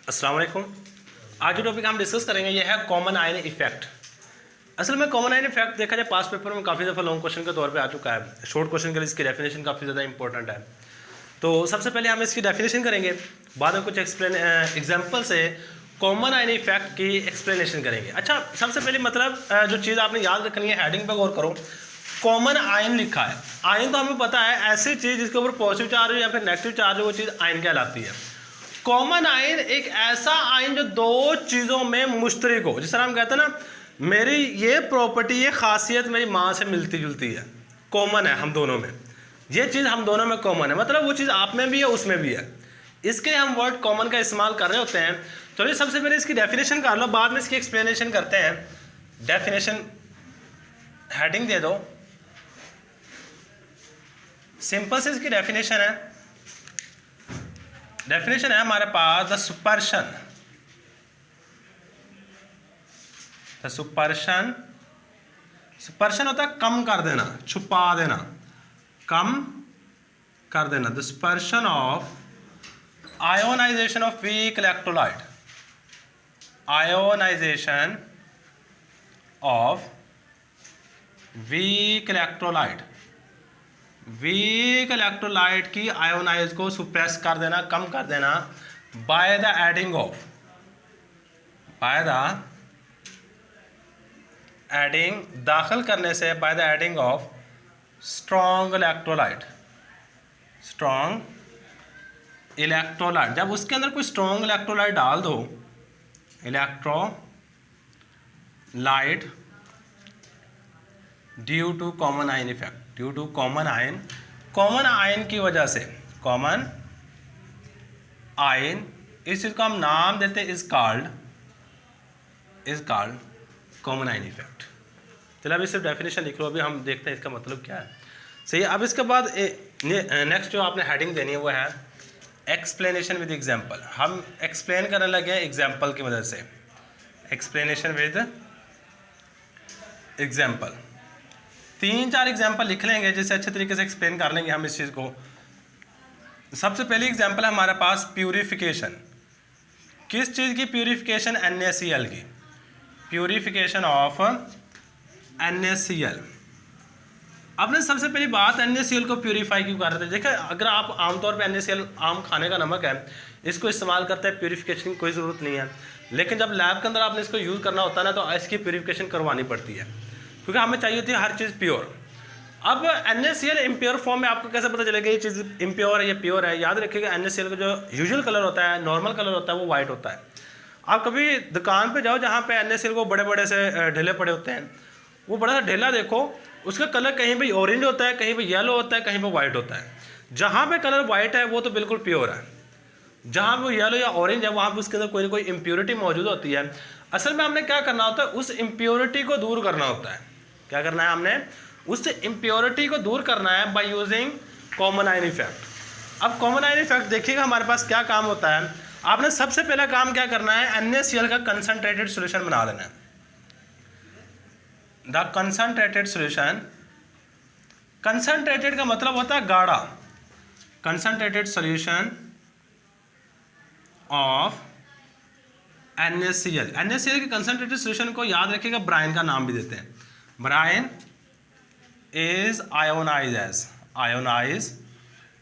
अस्सलाम वालेकुम। आज जो टॉपिक हम डिस्कस करेंगे ये है कॉमन आयन इफेक्ट। असल में कॉमन आयन इफेक्ट देखा जाए पास पेपर में काफ़ी दफ़ा लॉन्ग क्वेश्चन के तौर पे आ चुका है। शॉर्ट क्वेश्चन के लिए इसकी डेफिनेशन काफ़ी ज़्यादा इंपॉर्टेंट है। तो सबसे पहले हम इसकी डेफिनेशन करेंगे, बाद में कुछ एग्जाम्पल से कॉमन आयन इफेक्ट की एक्सप्लेनेशन करेंगे। अच्छा, सबसे पहले मतलब जो चीज़ आपने याद रखनी है, हेडिंग पर गौर करो। कॉमन आयन लिखा है। आयन तो हमें पता है ऐसी चीज़ जिसके ऊपर पॉजिटिव चार्ज हो या फिर नेगेटिव चार्ज हो, वो चीज़ आयन कहलाती है। कॉमन आयन एक ऐसा आयन जो दो चीज़ों में मुश्तरक हो। जिस तरह हम कहते हैं ना, मेरी ये प्रॉपर्टी, ये खासियत मेरी माँ से मिलती जुलती है, कॉमन है हम दोनों में, ये चीज़ हम दोनों में कॉमन है, मतलब वो चीज़ आप में भी है उसमें भी है। इसके हम वर्ड कॉमन का इस्तेमाल कर रहे होते हैं। चलिए सबसे पहले इसकी डेफिनेशन कर लो, बाद में इसकी एक्सप्लेनेशन करते हैं। डेफिनेशन हेडिंग दे दो, सिंपल से इसकी डेफिनेशन है। डेफिनेशन है हमारे पास द सुपर्शन। सुपर्शन होता है कम कर देना, छुपा देना, कम कर देना। The suppression of ionization of weak electrolyte. Ionization of weak electrolyte. Weak electrolyte की आयोनाइज को सुप्रेस कर देना, कम कर देना, by the adding of, by the adding, दाखिल करने से, by the adding of strong electrolyte. Strong electrolyte, जब उसके अंदर कोई स्ट्रॉन्ग इलेक्ट्रोलाइट डाल दो, electrolyte due to common ion effect, due to common ion, common ion की वजह से, कॉमन आयन, इस चीज को हम नाम देते हैं is called common ion effect. चलो अभी सिर्फ डेफिनेशन लिख लो, अभी हम देखते हैं इसका मतलब क्या है। सही है। अब इसके बाद नेक्स्ट जो आपने हेडिंग देनी है वो है एक्सप्लेनेशन विद एग्जाम्पल। हम एक्सप्लेन करने लगे हैं एग्जाम्पल की मदद से। एक्सप्लेनेशन विद एग्जाम्पल, 3-4 एग्जाम्पल लिख लेंगे जिससे अच्छे तरीके से एक्सप्लेन कर लेंगे हम इस चीज़ को। सबसे पहली एग्जाम्पल है हमारे पास प्यूरिफिकेशन। किस चीज़ की प्यूरिफिकेशन? NaCl की। Purification of NaCl। आपने सबसे पहली बात, NaCl को प्यूरिफाई क्यों कर रहे थे? देखिए, अगर आप आमतौर पे NaCl आम खाने का नमक है, इसको इस्तेमाल करते हैं, प्यूरिफिकेशन की कोई ज़रूरत नहीं है। लेकिन जब लैब के अंदर आपने इसको यूज़ करना होता है ना, तो इसकी प्यूरिफिकेशन करवानी पड़ती है, क्योंकि हमें चाहिए होती है हर चीज़ प्योर। अब NaCl इम्प्योर फॉर्म में आपको कैसे पता चलेगा ये चीज़ इम्प्योर है या प्योर है? याद रखिएगा, NaCl का जो यूजुअल कलर होता है, नॉर्मल कलर होता है, वो वाइट होता है। आप कभी दुकान पे जाओ जहाँ पे NaCl को बड़े बड़े से ढेले पड़े होते हैं, वो बड़ा सा ढेला देखो, उसका कलर कहीं पे ऑरेंज होता है, कहीं पे येलो होता है, कहीं पे वाइट होता है। जहाँ पे कलर वाइट है वो तो बिल्कुल प्योर है, जहाँ पे वो येलो या ऑरेंज है वहाँ पे उसके अंदर कोई ना कोई इम्प्योरिटी मौजूद होती है। असल में हमने क्या करना होता है, उस इम्प्योरिटी को दूर करना होता है। क्या करना है हमने? उस इम्प्योरिटी को दूर करना है by using common ion effect. अब कॉमन आयन इफेक्ट देखिएगा हमारे पास क्या काम होता है। आपने सबसे पहला काम क्या करना है, NaCl का कंसनट्रेटेड सॉल्यूशन बना लेना है। द कंसनट्रेटेड सॉल्यूशन, कंसनट्रेटेड का मतलब होता है गाढ़ा। Concentrated solution of NaCl। NaCl के कंसनट्रेटेड सॉल्यूशन को याद रखिएगा, ब्राइन का नाम भी देते हैं। ब्राइन इज आयोनाइज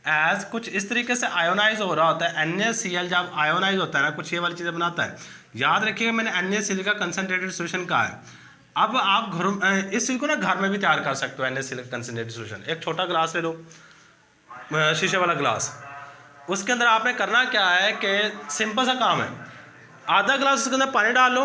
एज, कुछ इस तरीके से आयोनाइज हो रहा होता है। NaCl जब आयोनाइज होता है ना, कुछ ये वाली चीज़ें बनाता है। याद रखिएगा, मैंने NaCl का कंसनट्रेटेड सॉल्यूशन कहा है। अब आप घर इस चीज़ को ना घर में भी तैयार कर सकते हो। NaCl का कंसनट्रेटेड सॉल्यूशन, एक छोटा ग्लास ले लो, शीशे वाला ग्लास, उसके अंदर आपने करना क्या है कि सिंपल सा काम है, आधा ग्लास उसके अंदर पानी डाल लो,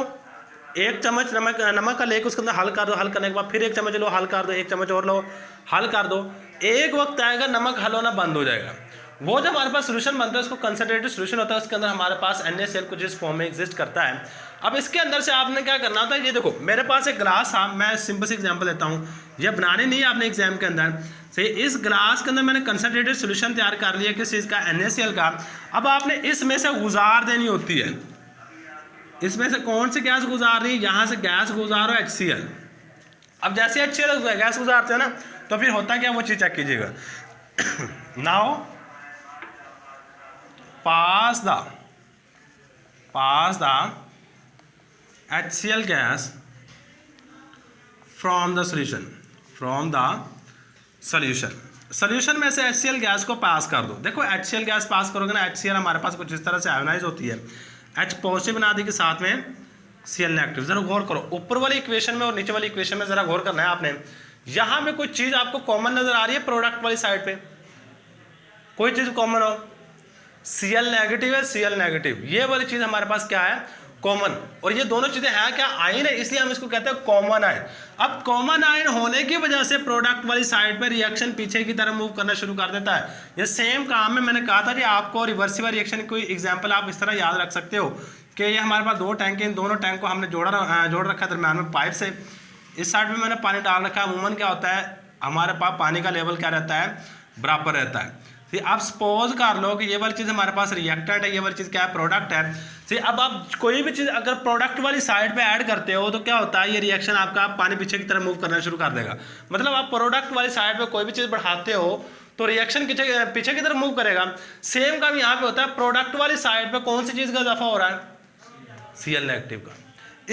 1 चम्मच नमक का लेके उसके अंदर हल कर दो, हल करने के बाद फिर 1 चम्मच लो, हल कर दो, 1 चम्मच और लो, हल कर दो। एक वक्त आएगा नमक हल होना बंद हो जाएगा। वो जब हमारे पास सोल्यूशन बनता है उसको कंसनट्रेटेड सोल्यूशन होता है, उसके अंदर हमारे पास NaCl कुछ इस फॉर्म में एग्जिस्ट करता है। अब इसके अंदर से आपने क्या करना होता है, ये देखो मेरे पास एक ग्लास था, मैं सिंपल सी एग्जांपल देता हूँ, ये बनानी नहीं है आपने एग्जाम के अंदर से। इस ग्लास के अंदर मैंने कंसनट्रेटेड सोल्यूशन तैयार कर लिया किस चीज़ का? NaCl का। अब आपने इसमें से गुजार देनी होती है, इसमें से कौन सी गैस गुजार रही है? यहाँ से गैस गुजारो HCl। अब जैसे HCl गैस गुजारते हैं ना, तो फिर होता क्या, वो चीज़ चेक कीजिएगा। Now pass the pass the HCl gas from the solution, solution में से HCl गैस को पास कर दो। देखो HCl गैस पास करोगे ना, HCl हमारे पास कुछ इस तरह से आयोनाइज होती है, H पॉजिटिव बना दी के साथ में Cl नेगेटिव। जरा गौर करो, ऊपर वाली इक्वेशन में और नीचे वाली इक्वेशन में जरा गौर करना है आपने। यहां में कोई चीज आपको कॉमन नजर आ रही है प्रोडक्ट वाली साइड पे, कोई चीज कॉमन हो, Cl नेगेटिव है, Cl नेगेटिव, ये वाली चीज हमारे पास क्या है, कॉमन। और ये दोनों चीजें हैं क्या, आयन है, इसलिए हम इसको कहते हैं कॉमन आयन। अब कॉमन आयन होने की वजह से प्रोडक्ट वाली साइड पे रिएक्शन पीछे की तरफ मूव करना शुरू कर देता है। ये सेम काम है, मैंने कहा था कि आपको रिवर्सिबल रिएक्शन कोई एग्जांपल आप इस तरह याद रख सकते हो कि ये हमारे पास दो टैंक है, इन दोनों टैंक को हमने जोड़ रखा है दरम्यान में पाइप से, इस साइड में मैंने पानी डाल रखा है। अमूमन क्या होता है, हमारे पास पानी का लेवल क्या रहता है, बराबर रहता है। फिर आप सपोज कर लो कि ये वाली चीज़ हमारे पास रिएक्टेंट है, ये वाली चीज़ क्या है, प्रोडक्ट है। फिर अब आप कोई भी चीज़ अगर प्रोडक्ट वाली साइड पे ऐड करते हो तो क्या होता है, ये रिएक्शन आपका पानी पीछे की तरफ मूव करना शुरू कर देगा। मतलब आप प्रोडक्ट वाली साइड पे कोई भी चीज़ बढ़ाते हो तो रिएक्शन पीछे की तरफ मूव करेगा। सेम काम यहाँ पे होता है, प्रोडक्ट वाली साइड पे कौन सी चीज़ का इजाफा हो रहा है, Cl नेगेटिव का।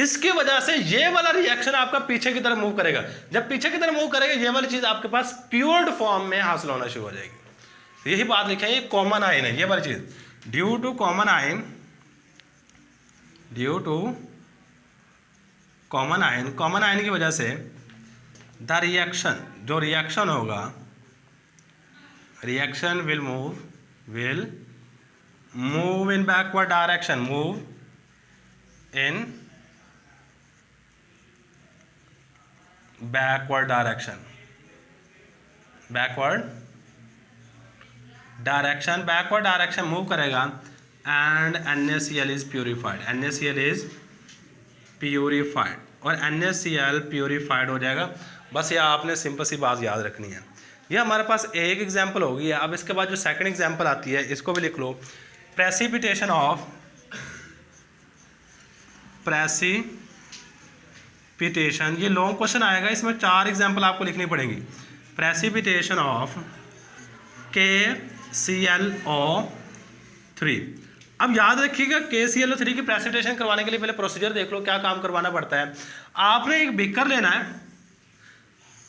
इसकी वजह से ये वाला रिएक्शन आपका पीछे की तरफ मूव करेगा। जब पीछे की तरफ मूव करेगा, ये वाली चीज़ आपके पास प्योर्ड फॉर्म में हासिल होना शुरू हो जाएगी। यही बात लिखा है, ये कॉमन आयन है, ये वाली चीज due to common ion, common ion की वजह से द रिएक्शन, जो रिएक्शन होगा, reaction will move in backward direction, move in backward direction, backward direction move करेगा एंड NaCl इज प्यूरिफाइड, और NaCl प्यूरिफाइड हो जाएगा। बस ये आपने सिंपल सी बात याद रखनी है। ये हमारे पास एक एग्जांपल होगी। अब इसके बाद जो सेकंड एग्जांपल आती है, इसको भी लिख लो, प्रेसिपिटेशन, ये लॉन्ग क्वेश्चन आएगा, इसमें 4 एग्जांपल आपको लिखनी पड़ेंगी। Precipitation of KClO3। अब याद रखिएगा, KClO3 की प्रेसिपिटेशन करवाने के लिए पहले प्रोसीजर देख लो, क्या काम करवाना पड़ता है। आपने एक बीकर लेना है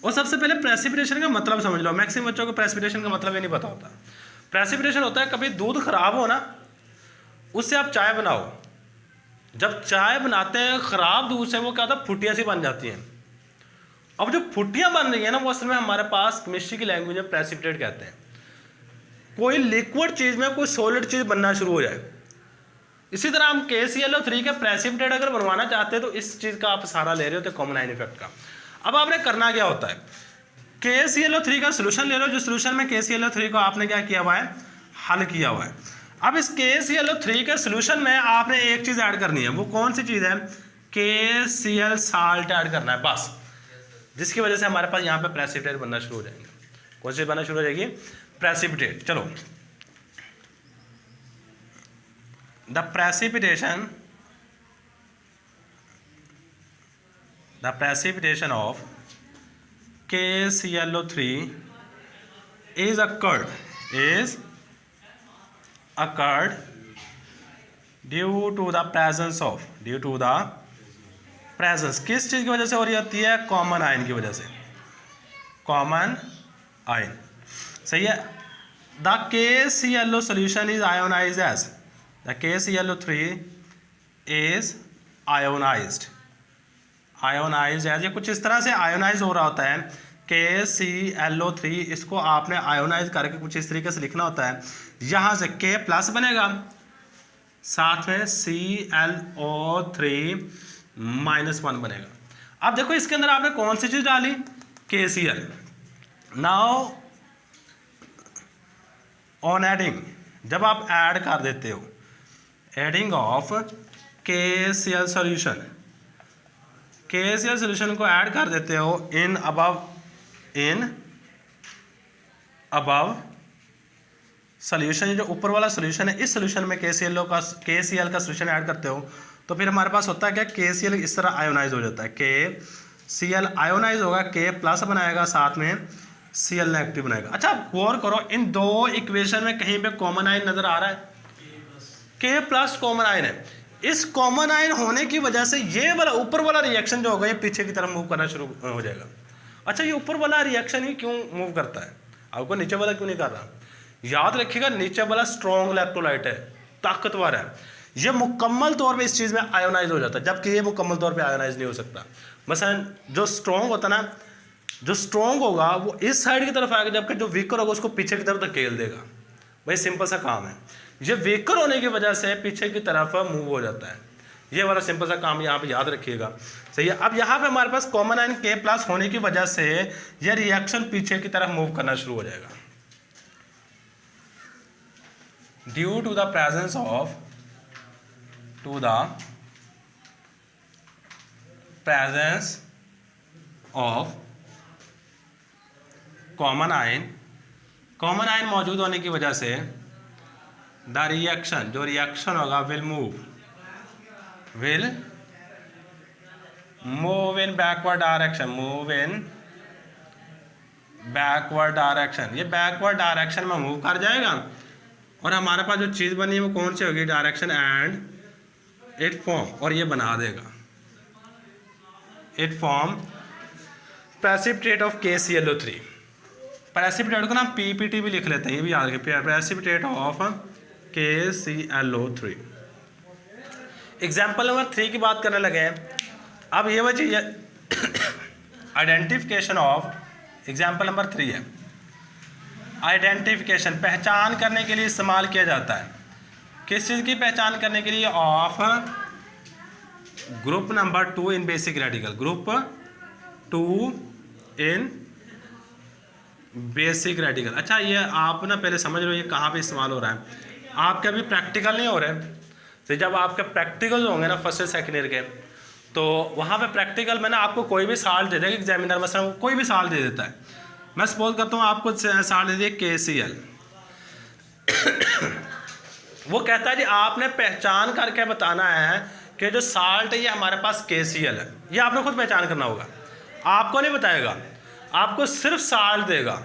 और सबसे पहले प्रेसिपिटेशन का मतलब समझ लो। मैक्सिमम बच्चों को प्रेसिपिटेशन का मतलब ये नहीं पता होता। प्रेसिपिटेशन होता है, कभी दूध खराब हो ना, उससे आप चाय बनाओ, जब चाय बनाते हैं खराब दूध से, वो क्या होता है, फुटियाँ सी बन जाती हैं। अब जो फुटियाँ बन रही है ना, वो असल में हमारे पास केमिस्ट्री की लैंग्वेज में प्रेसिपिटेट कहते हैं। कोई लिक्विड चीज़ में कोई सॉलिड चीज़ बनना शुरू हो जाए। इसी तरह हम KClO3 के प्रेसिपिटेट अगर बनवाना चाहते हैं तो इस चीज़ का आप सहारा ले रहे होते हैं, कॉमन आयन इफेक्ट का। अब आपने करना क्या होता है, KClO3 का सोल्यूशन ले लो, जो सोल्यूशन में KClO3 को आपने क्या किया हुआ है, हल किया हुआ है। अब इस KClO3 के सोल्यूशन में आपने एक चीज़ ऐड करनी है, वो कौन सी चीज़ है, KCl साल्ट ऐड करना है बस, जिसकी वजह से हमारे पास यहाँ पे प्रेसिपिटेट बनना शुरू हो जाएंगे। कौन सी बनना शुरू हो जाएगी, प्रेसिपिटेट। चलो, the precipitation of KClO3 is occurred due to the presence, किस चीज़ की वजह से हो रही होती है, कॉमन आयन की वजह से, कॉमन आयन। सही है। The KClO solution is ionized as, the KClO3 is ionized as, ये कुछ इस तरह से आयोनाइज हो रहा होता है। KClO3, इसको आपने आयोनाइज करके कुछ इस तरीके से लिखना होता है। यहाँ से K प्लस बनेगा, साथ में ClO3 -1 बनेगा। अब देखो इसके अंदर आपने कौन सी चीज़ डाली, KCl। नाउ ऑन एडिंग, जब आप ऐड कर देते हो, एडिंग ऑफ KCl सॉल्यूशन को ऐड कर देते हो इन अबव सॉल्यूशन, जो ऊपर वाला सॉल्यूशन है, इस सॉल्यूशन में KCl का सॉल्यूशन ऐड करते हो, तो फिर हमारे पास होता है क्या, KCl इस तरह आयोनाइज हो जाता है। KCl आयोनाइज होगा, K प्लस बनाएगा, साथ में Cl नेगेटिव बनाएगा। अच्छा गौर करो, इन दो इक्वेशन में कहीं पे कॉमन आयन नजर आ रहा है, K प्लस कॉमन आयन है। इस कॉमन आयन होने की वजह से ये वाला ऊपर वाला रिएक्शन जो होगा ये पीछे की तरफ मूव करना शुरू हो जाएगा। अच्छा, ये ऊपर वाला रिएक्शन ही क्यों मूव करता है, आपको नीचे वाला क्यों नहीं कर रहा? याद रखिएगा, नीचे वाला स्ट्रॉन्ग इलेक्ट्रोलाइट है, ताकतवर है, ये मुकम्मल तौर पे इस चीज़ में आयोनाइज हो जाता है, जबकि ये मुकम्मल तौर पे आयोनाइज नहीं हो सकता। मसलन जो स्ट्रॉन्ग होता है ना, जो स्ट्रॉन्ग होगा वो इस साइड की तरफ आएगा, जबकि जो वीकर होगा उसको पीछे की तरफ धकेल देगा। भाई सिंपल सा काम है, ये वीकर होने की वजह से पीछे की तरफ मूव हो जाता है। ये वाला सिंपल सा काम यहाँ पे याद रखिएगा, सही है। अब यहाँ पे हमारे पास कॉमन आयन K प्लस होने की वजह से ये रिएक्शन पीछे की तरफ मूव करना शुरू हो जाएगा। Due to the presence of common ion मौजूद होने की वजह से द रिएक्शन, जो रिएक्शन होगा, will move in backward direction, ये बैकवर्ड डायरेक्शन में मूव कर जाएगा। और हमारे पास जो चीज़ बनी है वो कौन सी होगी, डायरेक्शन एंड इट फॉर्म, और ये बना देगा, it form precipitate of KClO3। Precipitate को ना PPT भी लिख लेते हैं, ये भी याद रखिए, precipitate of KClO3। Example number 3 की बात करने लगे हैं। अब ये वही आइडेंटिफिकेशन ऑफ, एग्जाम्पल नंबर 3 है, आइडेंटिफिकेशन, पहचान करने के लिए इस्तेमाल किया जाता है। किस चीज़ की पहचान करने के लिए? Of group number 2 in basic radical, group 2 in basic radical. अच्छा, ये आप ना पहले समझ लो ये कहाँ पे इस्तेमाल हो रहा है। आपके अभी प्रैक्टिकल नहीं हो रहे, तो जब आपके प्रैक्टिकल होंगे ना फर्स्ट से सेकेंड ईयर के, तो वहाँ पे प्रैक्टिकल में ना आपको कोई भी साल्ट दे देगा एग्जामिनर, मसलन कोई भी साल्ट दे देता है। मैं सपोज करता हूँ आपको साल्ट दे दिए KCl वो कहता है जी आपने पहचान करके बताना है कि जो साल्ट है ये हमारे पास KCl है। ये आपने खुद पहचान करना होगा, आपको नहीं बताएगा, आपको सिर्फ साल्ट देगा,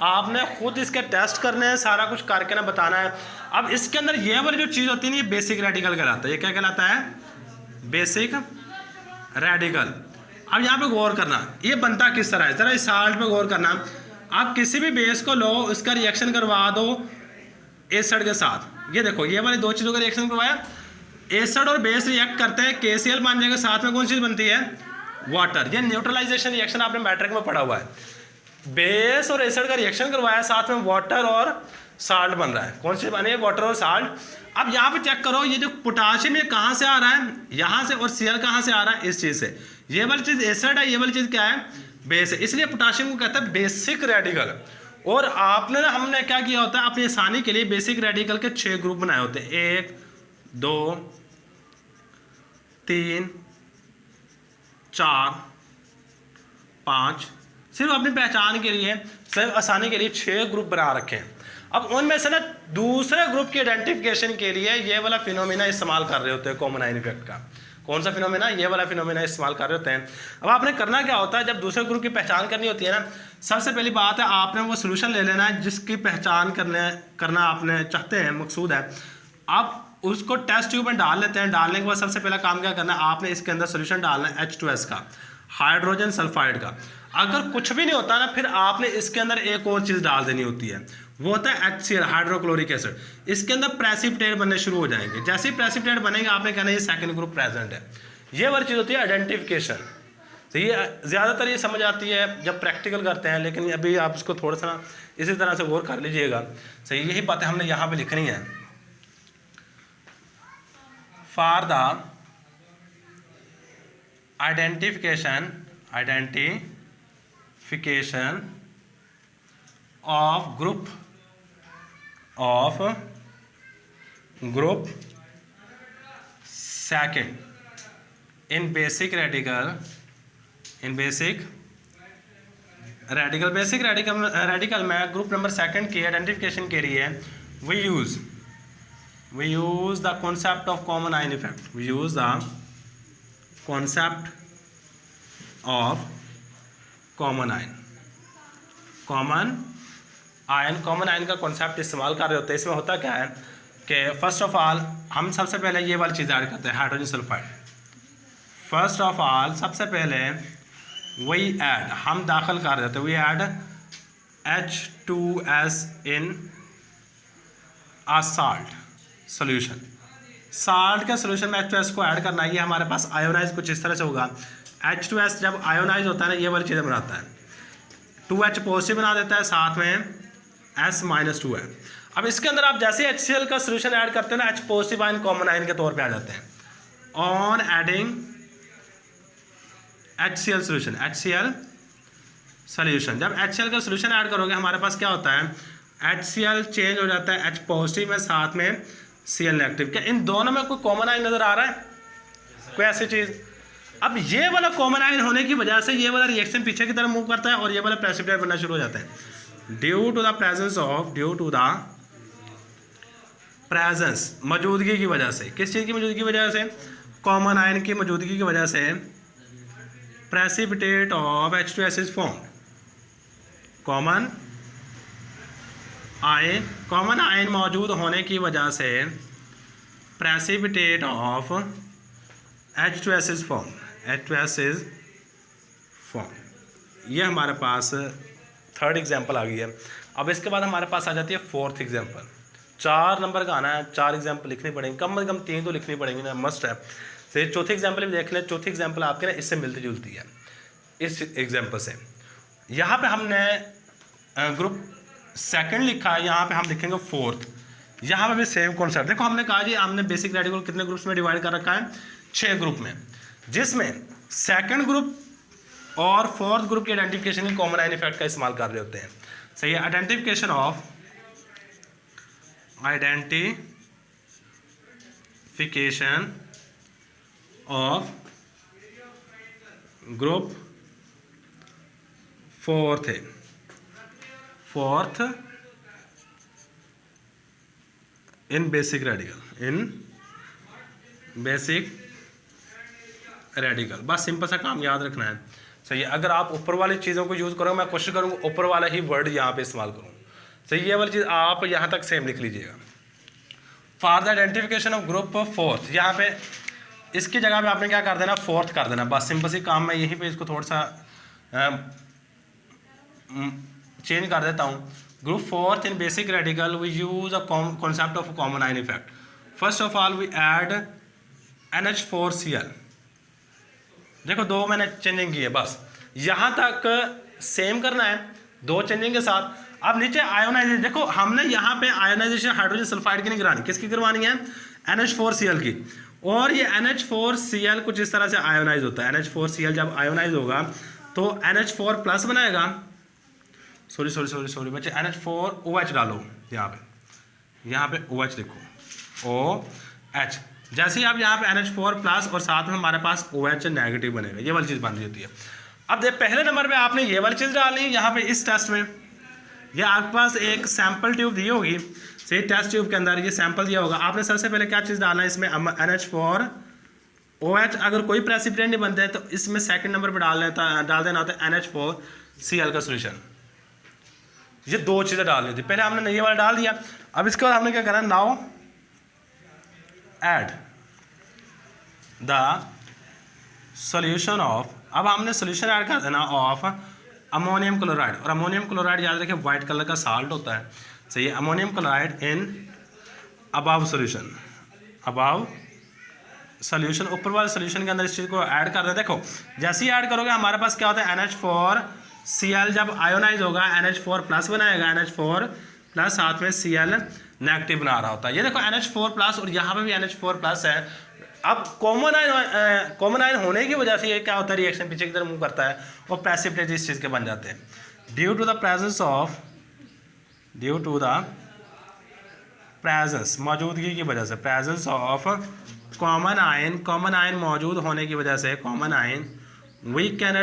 आपने खुद इसके टेस्ट करने हैं, सारा कुछ करके ना बताना है। अब इसके अंदर ये वाली जो चीज़ होती है ना, ये बेसिक रेडिकल कहलाता है। ये क्या कहलाता है? Basic radical. अब यहाँ पे गौर करना, ये बनता किस तरह है, ज़रा इस साल्ट पे गौर करना। आप किसी भी बेस को लो, उसका रिएक्शन करवा दो एसिड के साथ। ये देखो, ये वाली दो चीज़ों का रिएक्शन करवाया, एसिड और बेस रिएक्ट करते हैं, KCl बन जाएगा, साथ में कौन सी चीज़ बनती है? वाटर। ये न्यूट्रलाइजेशन रिएक्शन आपने मैट्रिक में पढ़ा हुआ है। बेस और एसिड का रिएक्शन करवाया, साथ में वाटर और साल्ट बन रहा है। कौन सी बनी है? वाटर और साल्ट। अब यहाँ पे चेक करो, ये जो पोटाशियम ये कहाँ से आ रहा है? यहाँ से। और Cl कहाँ से आ रहा है? इस चीज़ से। ये वाली चीज़ एसिड है, ये वाली चीज़ क्या है? बेस है। इसलिए पोटाशियम को कहता है बेसिक रेडिकल। और आपने ना, हमने क्या किया होता है, अपनी आसानी के लिए बेसिक रेडिकल के 6 ग्रुप बनाए होते हैं, 1 2 3 4 5, सिर्फ अपनी पहचान के लिए, सिर्फ आसानी के लिए 6 ग्रुप बना रखे हैं। अब उनमें से ना दूसरे ग्रुप की आइडेंटिफिकेशन के लिए ये वाला फिनोमिना इस्तेमाल कर रहे होते हैं, कॉमन आयन इफेक्ट का। कौन सा फिनोमिना? ये वाला फिनोमिना इस्तेमाल कर रहे होते हैं। अब आपने करना क्या होता है, जब दूसरे ग्रुप की पहचान करनी होती है ना, सबसे पहली बात है आपने वो सोल्यूशन ले लेना है जिसकी पहचान करना आपने चाहते हैं, मकसूद है। आप उसको टेस्ट ट्यूब में डाल लेते हैं। डालने के बाद सबसे पहला काम क्या करना है, आपने इसके अंदर सोल्यूशन डालना है H2S का, हाइड्रोजन सल्फाइड का। अगर कुछ भी नहीं होता ना, फिर आपने इसके अंदर एक और चीज़ डाल देनी होती है, वो होता है HCl, हाइड्रोक्लोरिक एसिड। इसके अंदर प्रेसिपिटेट बनने शुरू हो जाएंगे। जैसे ही प्रेसिपिटेट बनेंगे, आपने कहना ये सेकंड ग्रुप प्रेजेंट है। ये वाली चीज़ होती है आइडेंटिफिकेशन। तो ये ज़्यादातर ये समझ आती है जब प्रैक्टिकल करते हैं, लेकिन अभी आप इसको थोड़ा सा इसी तरह से गौर कर लीजिएगा। सही, यही बातें हमने यहाँ पर लिखनी है। For the identification of group second in basic radical में ग्रुप नंबर सेकंड की आइडेंटिफिकेशन के लिए we use the concept of common ion effect. We use the concept of common ion का कॉन्सेप्ट इस्तेमाल कर रहे होते हैं। इसमें होता क्या है, कि फर्स्ट ऑफ ऑल हम सबसे पहले ये वाली चीज़ ऐड करते हैं, hydrogen sulphide. First of all सबसे पहले वही ऐड हम दाखिल कर देते हैं, we add H2S in a salt solution. Salt के सोल्यूशन में H2S को ऐड करना है, ये हमारे पास आयोनाइज कुछ इस तरह से होगा। H2S जब आयोनाइज होता है ना, ये वाली चीज़ें बनाता है, 2H पॉजिटिव बना देता है, साथ में S-2 है। अब इसके अंदर आप जैसे HCl का सोल्यूशन ऐड करते हैं ना, H positive ion common ion के तौर पे आ जाते हैं। On adding HCl solution, HCl solution, जब HCl का सोल्यूशन ऐड करोगे हमारे पास क्या होता है, HCl चेंज हो जाता है H पॉजिटिव में, साथ में Cl नेगेटिव। क्या इन दोनों में कोई कॉमन आयन नजर आ रहा है, कोई ऐसी चीज़? अब ये वाला कॉमन आयन होने की वजह से ये वाला रिएक्शन पीछे की तरफ मूव करता है और ये वाला प्रेसिपिटेट बनना शुरू हो जाता है। ड्यू टू द प्रेजेंस मौजूदगी की वजह से, किस चीज़ की मौजूदगी की वजह से, कॉमन आयन की मौजूदगी की वजह से precipitate of H2S is form. Common ion मौजूद होने की वजह से precipitate of H2S is form, H2S is form. ये हमारे पास थर्ड एग्जाम्पल आ गई है। अब इसके बाद हमारे पास आ जाती है फोर्थ एग्जाम्पल। 4 नंबर का आना है, 4 एग्जाम्पल लिखनी पड़ेंगे, कम से कम 3 तो लिखनी पड़ेंगी ना, मस्ट है। तो चौथी एग्जाम्पल भी देख लें। चौथी एग्जाम्पल आपके ना इससे मिलती जुलती है, इस एग्जाम्पल से। यहाँ पे हमने ग्रुप सेकंड लिखा है, यहाँ पे हम लिखेंगे फोर्थ। यहाँ पे भी सेम कॉन्सेप्ट। देखो हमने कहा जी हमने बेसिक रेडिकल कितने ग्रुप्स में डिवाइड कर रखा है, 6 ग्रुप में, जिसमें सेकंड ग्रुप और फोर्थ ग्रुप की आइडेंटिफिकेशन के कॉमन आयन इफेक्ट का इस्तेमाल कर रहे होते हैं। सही है, identification of group fourth in basic radical. बस सिंपल सा काम याद रखना है। सही है, अगर आप ऊपर वाली चीज़ों को यूज़ करोगे, मैं कोशिश करूँगा ऊपर वाला ही वर्ड यहाँ पे इस्तेमाल करूँ। सही, ये वाली चीज़ आप यहाँ तक सेम लिख लीजिएगा। For the identification of group fourth, यहाँ पे इसकी जगह पे आपने क्या कर देना, फोर्थ कर देना। बस सिंपल सी काम, मैं यहीं पे इसको थोड़ा सा चेंज कर देता हूँ। Group fourth in basic radical we use a concept of common ion effect. First of all we add NH4Cl। देखो 2 मैंने चेंजिंग की है, बस यहाँ तक सेम करना है 2 चेंजिंग के साथ। अब नीचे आयोनाइजेशन, देखो हमने यहाँ पे आयोनाइजेशन हाइड्रोजन सल्फाइड की नहीं करानी, किसकी करवानी है, NH4Cl की। और ये NH4Cl कुछ इस तरह से आयोनाइज होता है। NH4Cl जब आयोनाइज होगा तो NH4 प्लस बनाएगा, सॉरी बच्चे, NH4OH डालो यहाँ पे OH लिखो, OH। जैसे ही आप यहाँ पे NH4 प्लस और साथ में हमारे पास OH नेगेटिव बनेगा, ये वाली चीज़ बन जाती है। अब देख पहले नंबर पे आपने ये वाली चीज़ डालनी है। यहाँ पे इस टेस्ट में ये आपके पास एक सैम्पल ट्यूब दी होगी, सही, टेस्ट ट्यूब के अंदर ये सैंपल दिया होगा। आपने सबसे पहले क्या चीज़ डालना है इसमें, NH4OH। अगर कोई प्रेसिपिटेंट नहीं बनता है तो इसमें सेकंड नंबर पे डाल देना होता है NH4Cl का सोल्यूशन। ये 2 चीज़ें डालनी थी, पहले हमने ये वाला डाल दिया। अब इसके बाद हमने क्या करना, now add the solution of, अब हमने सोल्यूशन ऐड कर देना ऑफ अमोनियम क्लोराइड। और अमोनियम क्लोराइड याद रखिए वाइट कलर का साल्ट होता है। सही है, ammonium chloride in above solution, ऊपर वाले सोल्यूशन के अंदर इस चीज़ को ऐड कर रहे हैं। देखो जैसे ही ऐड करोगे हमारे पास क्या होता है, NH4Cl जब आयोनाइज होगा NH4 प्लस बनाएगा, NH4 प्लस साथ में Cl नेगेटिव बना रहा होता है। ये देखो NH4 प्लस और यहाँ पे भी NH4 प्लस है। अब कॉमन आयन होने की वजह से ये क्या होता है, रिएक्शन पीछे की तरफ मूव करता है और प्रेसिपिटेट इस चीज़ के बन जाते हैं। ड्यू टू द प्रेजेंस मौजूदगी की वजह से, प्रेजेंस ऑफ कॉमन आयन मौजूद होने की वजह से, common ion we can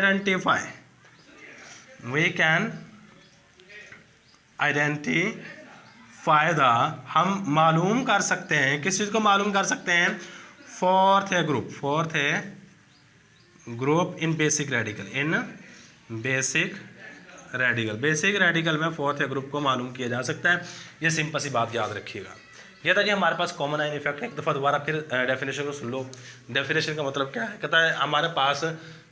identify the, हम मालूम कर सकते हैं, किस चीज़ को मालूम कर सकते हैं, fourth group in basic radical, basic radical में फोर्थ ग्रुप को मालूम किया जा सकता है। ये सिंपल सी बात याद रखिएगा। ये था जी हमारे पास कॉमन आयन इफेक्ट। एक दफ़ा दोबारा फिर डेफिनेशन को सुन लो। डेफिनेशन का मतलब क्या है? कहता है हमारे पास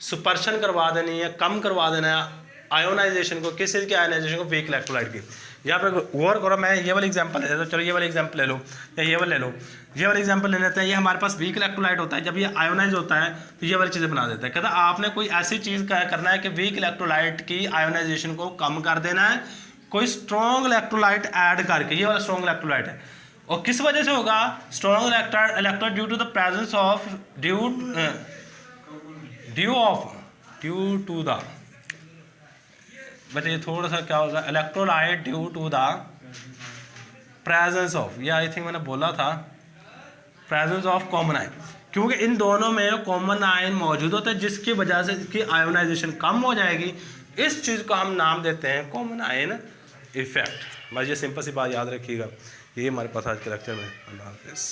सुपर्शन करवा देनी है, कम करवा देना है आयोनाइजेशन को, किस चीज़ की आयोनाइजेशन को? वीक इलेक्ट्रोलाइट की। यहाँ पर गौर करो, मैं ये वाला एग्जांपल ले लेता हूँ। चलो ये वाला एग्जांपल ले लो या ये वाला ले लो। ये वाला एग्जांपल ले लेते हैं। ये हमारे पास वीक इलेक्ट्रोलाइट होता है, जब ये आयोनाइज होता है तो ये वाली चीज़ें बना देता है। कहता है आपने कोई ऐसी चीज़ करना है कि वीक इलेक्ट्रोलाइट की आयोनाइजेशन को कम कर देना है, कोई स्ट्रॉन्ग इलेक्ट्रोलाइट ऐड करके। ये वाला स्ट्रॉन्ग इलेक्ट्रोलाइट है, और किस वजह से होगा? Strong electrolyte due to the presence of due to the, बताइए थोड़ा सा क्या होगा? Electrolyte due to the presence of, या आई थिंक मैंने बोला था प्रेजेंस ऑफ कॉमन आयन, क्योंकि इन दोनों में कॉमन आयन मौजूद होता है जिसकी वजह से इसकी आयोनाइजेशन कम हो जाएगी। इस चीज़ को हम नाम देते हैं कॉमन आयन इफेक्ट। बस ये सिंपल सी बात याद रखिएगा। ये हमारे पास आज के लेक्चर में। अल्लाह हाफिज़।